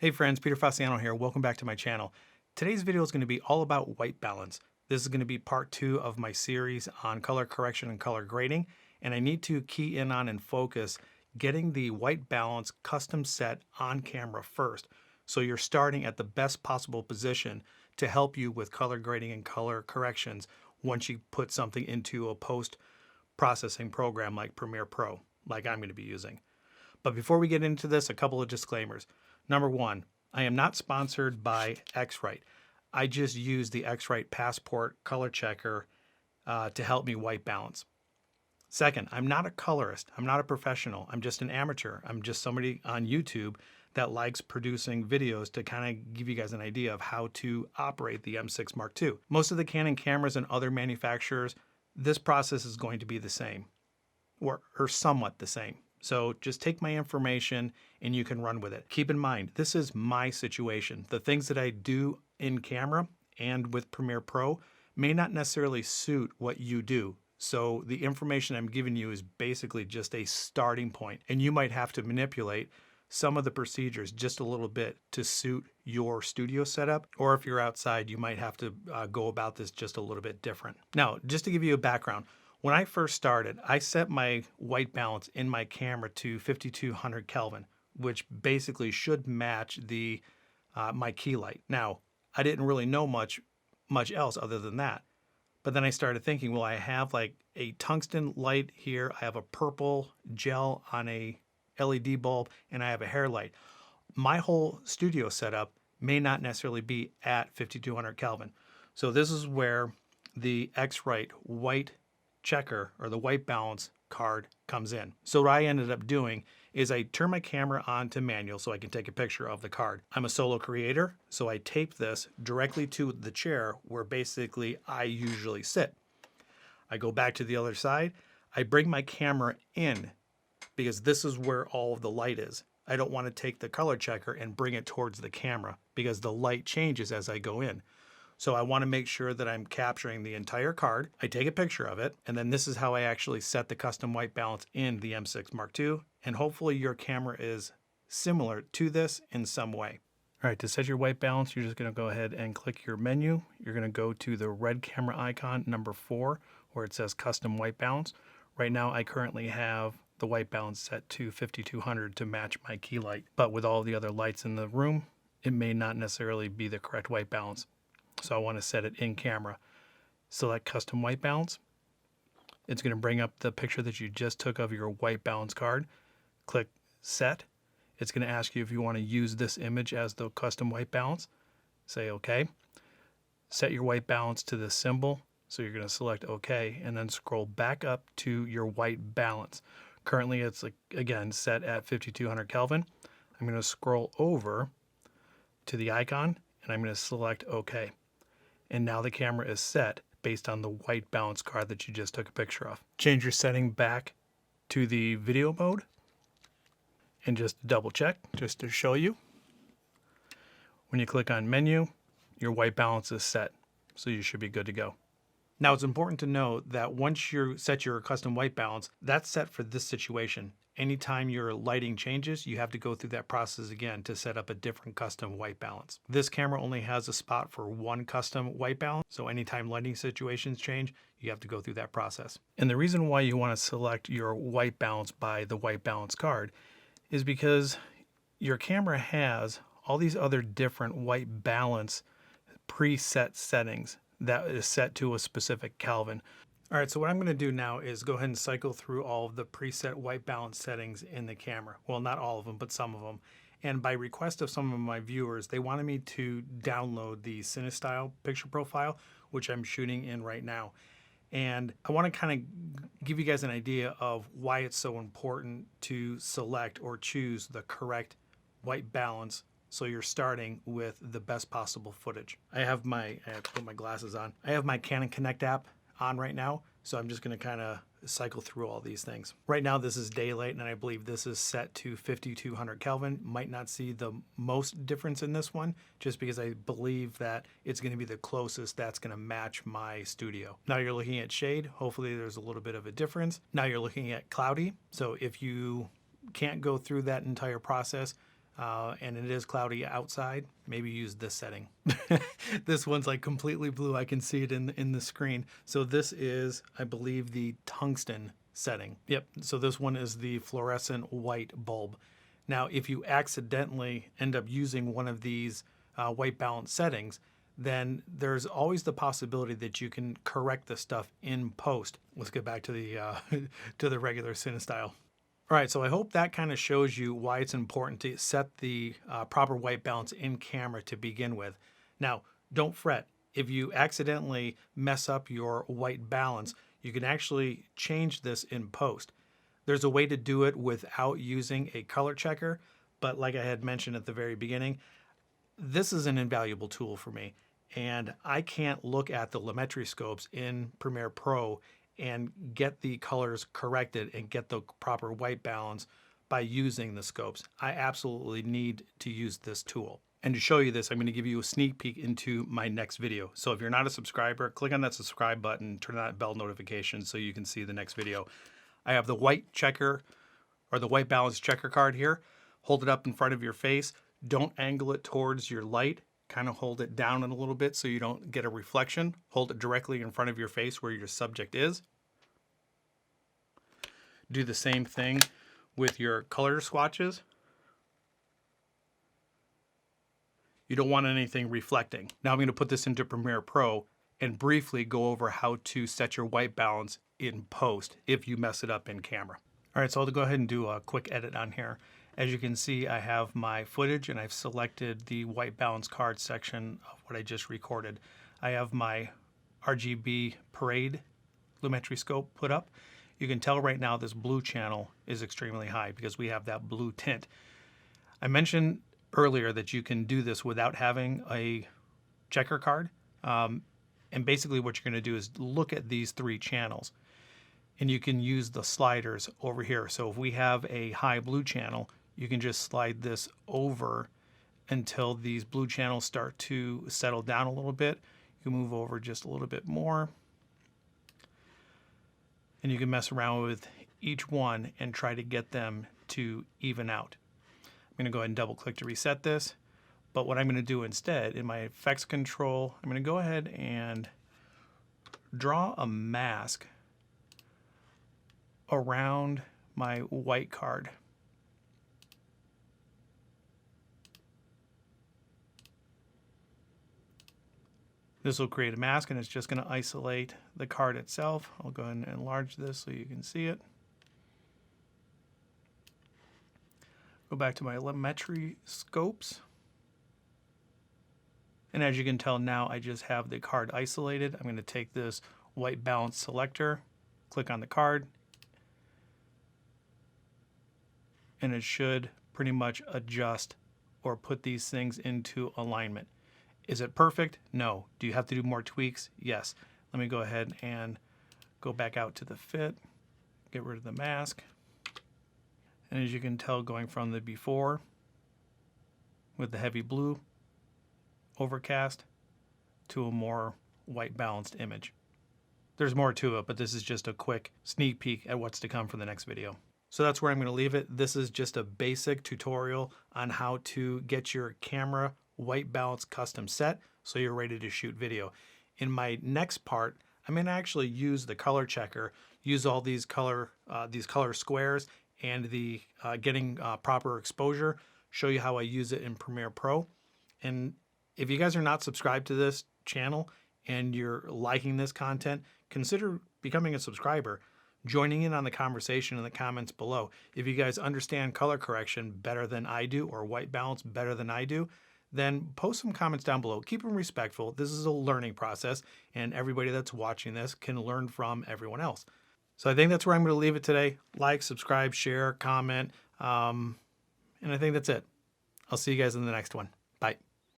Hey friends, Peter Fasciano here. Welcome back to my channel. Today's video is going to be all about white balance. This is going to be part 2 of my series on color correction and color grading, and I need to key in on and focus getting the white balance custom set on camera first. So you're starting at the best possible position to help you with color grading and color corrections once you put something into a post-processing program like Premiere Pro, like I'm going to be using. But before we get into this, a couple of disclaimers. Number one, I am not sponsored by x-rite. I just use the x-rite Passport color checker to help me white balance. Second, I'm not a colorist. I'm not a professional. I'm just an amateur. I'm just somebody on YouTube that likes producing videos to kind of give you guys an idea of how to operate the M6 Mark II. Most of the Canon cameras and other manufacturers, this process is going to be the same or somewhat the same. So just take my information and you can run with it. Keep in mind, this is my situation. The things that I do in camera and with Premiere Pro may not necessarily suit what you do. So the information I'm giving you is basically just a starting point, and you might have to manipulate some of the procedures just a little bit to suit your studio setup, or if you're outside, you might have to go about this just a little bit different. Now, just to give you a background, when I first started, I set my white balance in my camera to 5200 Kelvin, which basically should match the my key light. Now, I didn't really know much else other than that. But then I started thinking, well, I have like a tungsten light here, I have a purple gel on a LED bulb, and I have a hair light. My whole studio setup may not necessarily be at 5200 Kelvin. So this is where the x-rite white checker or the white balance card comes in. So what I ended up doing is I turn my camera on to manual so I can take a picture of the card. I'm a solo creator, so I tape this directly to the chair where basically I usually sit. I go back to the other side. I bring my camera in because this is where all of the light is. I don't want to take the color checker and bring it towards the camera because the light changes as I go in. So I want to make sure that I'm capturing the entire card. I take a picture of it, and then this is how I actually set the custom white balance in the M6 Mark II. And hopefully your camera is similar to this in some way. All right, to set your white balance, you're just going to go ahead and click your menu. You're going to go to the red camera icon, number 4, where it says custom white balance. Right now, I currently have the white balance set to 5200 to match my key light. But with all the other lights in the room, it may not necessarily be the correct white balance. So I want to set it in camera. Select custom white balance. It's going to bring up the picture that you just took of your white balance card. Click set. It's going to ask you if you want to use this image as the custom white balance. Say OK. Set your white balance to this symbol. So you're going to select OK and then scroll back up to your white balance. Currently it's again set at 5200 Kelvin. I'm going to scroll over to the icon and I'm going to select OK. And now the camera is set based on the white balance card that you just took a picture of. Change your setting back to the video mode and just double check just to show you. When you click on menu, your white balance is set, so you should be good to go. Now it's important to note that once you set your custom white balance, that's set for this situation. Anytime your lighting changes, you have to go through that process again to set up a different custom white balance. This camera only has a spot for one custom white balance, so anytime lighting situations change, you have to go through that process. And the reason why you want to select your white balance by the white balance card is because your camera has all these other different white balance preset settings that is set to a specific Kelvin. All right, so what I'm going to do now is go ahead and cycle through all of the preset white balance settings in the camera. Well, not all of them, but some of them. And by request of some of my viewers, they wanted me to download the CineStyle picture profile, which I'm shooting in right now. And I want to kind of give you guys an idea of why it's so important to select or choose the correct white balance so you're starting with the best possible footage. I have to put my glasses on. I have my Canon Connect app on right now, so I'm just going to kind of cycle through all these things. Right now this is daylight, and I believe this is set to 5200 Kelvin. Might not see the most difference in this one just because I believe that it's going to be the closest that's going to match my studio. Now you're looking at shade. Hopefully there's a little bit of a difference. Now you're looking at cloudy, so if you can't go through that entire process, and it is cloudy outside, maybe use this setting. This one's like completely blue. I can see it in the screen. So this is, I believe, the tungsten setting. Yep, so this one is the fluorescent white bulb. Now, if you accidentally end up using one of these white balance settings, then there's always the possibility that you can correct the stuff in post. Let's get back to the to the regular CineStyle. All right, so I hope that kind of shows you why it's important to set the proper white balance in camera to begin with. Now, don't fret. If you accidentally mess up your white balance, you can actually change this in post. There's a way to do it without using a color checker, but like I had mentioned at the very beginning, this is an invaluable tool for me, and I can't look at the Lumetri scopes in Premiere Pro and get the colors corrected and get the proper white balance by using the scopes. I absolutely need to use this tool. And to show you this, I'm going to give you a sneak peek into my next video. So if you're not a subscriber, click on that subscribe button, turn on that bell notification so you can see the next video. I have the white checker or the white balance checker card here. Hold it up in front of your face. Don't angle it towards your light. Kind of hold it down a little bit so you don't get a reflection. Hold it directly in front of your face where your subject is. Do the same thing with your color swatches. You don't want anything reflecting. Now I'm going to put this into Premiere Pro and briefly go over how to set your white balance in post if you mess it up in camera. All right, so I'll go ahead and do a quick edit on here. As you can see, I have my footage and I've selected the white balance card section of what I just recorded. I have my RGB parade Lumetri scope put up. You can tell right now this blue channel is extremely high because we have that blue tint. I mentioned earlier that you can do this without having a checker card. And basically what you're going to do is look at these three channels and you can use the sliders over here. So if we have a high blue channel, you can just slide this over until these blue channels start to settle down a little bit. You can move over just a little bit more. And you can mess around with each one and try to get them to even out. I'm going to go ahead and double click to reset this. But what I'm going to do instead, in my effects control, I'm going to go ahead and draw a mask around my white card. This will create a mask and it's just going to isolate the card itself. I'll go ahead and enlarge this so you can see it. Go back to my Lumetri scopes. And as you can tell now, I just have the card isolated. I'm going to take this white balance selector, click on the card, and it should pretty much adjust or put these things into alignment. Is it perfect? No. Do you have to do more tweaks? Yes. Let me go ahead and go back out to the fit, get rid of the mask. And as you can tell, going from the before with the heavy blue overcast to a more white balanced image. There's more to it, but this is just a quick sneak peek at what's to come for the next video. So that's where I'm going to leave it. This is just a basic tutorial on how to get your camera white balance custom set so you're ready to shoot video. In my next part, I'm going to actually use the color checker, use all these color squares and the getting proper exposure, show you how I use it in Premiere Pro. And if you guys are not subscribed to this channel and you're liking this content, consider becoming a subscriber, joining in on the conversation in the comments below. If you guys understand color correction better than I do or white balance better than I do, then post some comments down below. Keep them respectful. This is a learning process, and everybody that's watching this can learn from everyone else. So I think that's where I'm going to leave it today. Like, subscribe, share, comment, and I think that's it. I'll see you guys in the next one. Bye.